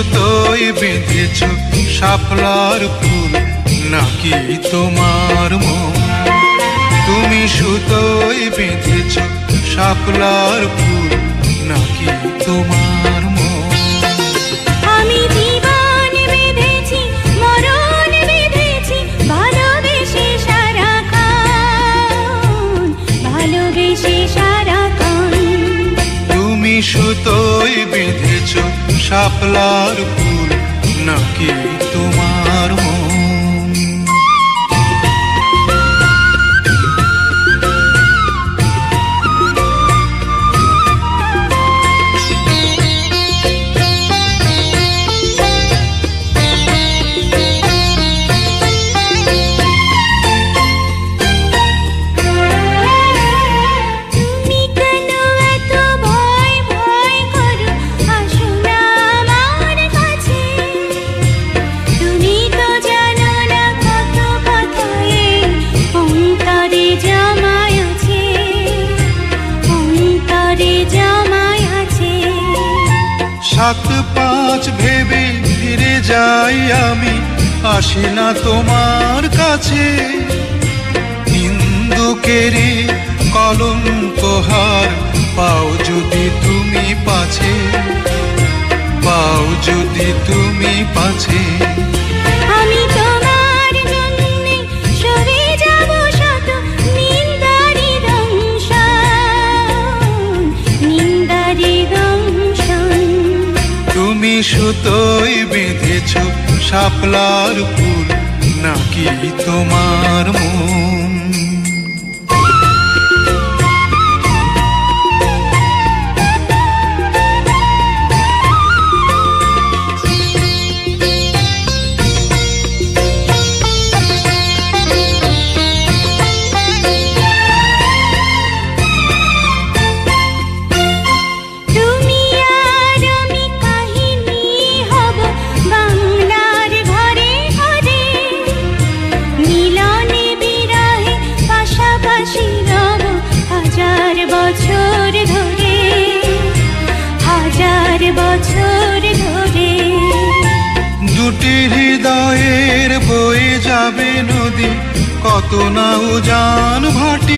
সুতোয় বেঁধেছ শাপলার ফুল নাকি তোমার মন? তুমি সুতোয় বেঁধেছ শাপলার ফুল নাকি তোমার মন? আমি জীবন বেঁধেছি, মরণ বেঁধেছি, ভালোবেসে সারাক্ষণ, ভালোবেসে সারাক্ষণ। তুমি সুতোয় বেঁধেছ শাপলার ফুল নাকি তোমার মন? সাত পাঁচ ভেবে ফিরে যাই আমি, আসি না তোমার কাছে। হিন্দুকেরই কলঙ্কহার পাও যদি তুমি পাছে, পাও যদি তুমি পাছে। আমি তোমার জন্যে সরে যাব শত নিন্দারি দংশন, নিন্দারি দংশন। তুমি সুতোয় বেঁধেছ শাপলার ফুল নাকি তোমার মন? দুটি হৃদয়ের বয়ে যাবে নদী, কত না উজান ভাটি।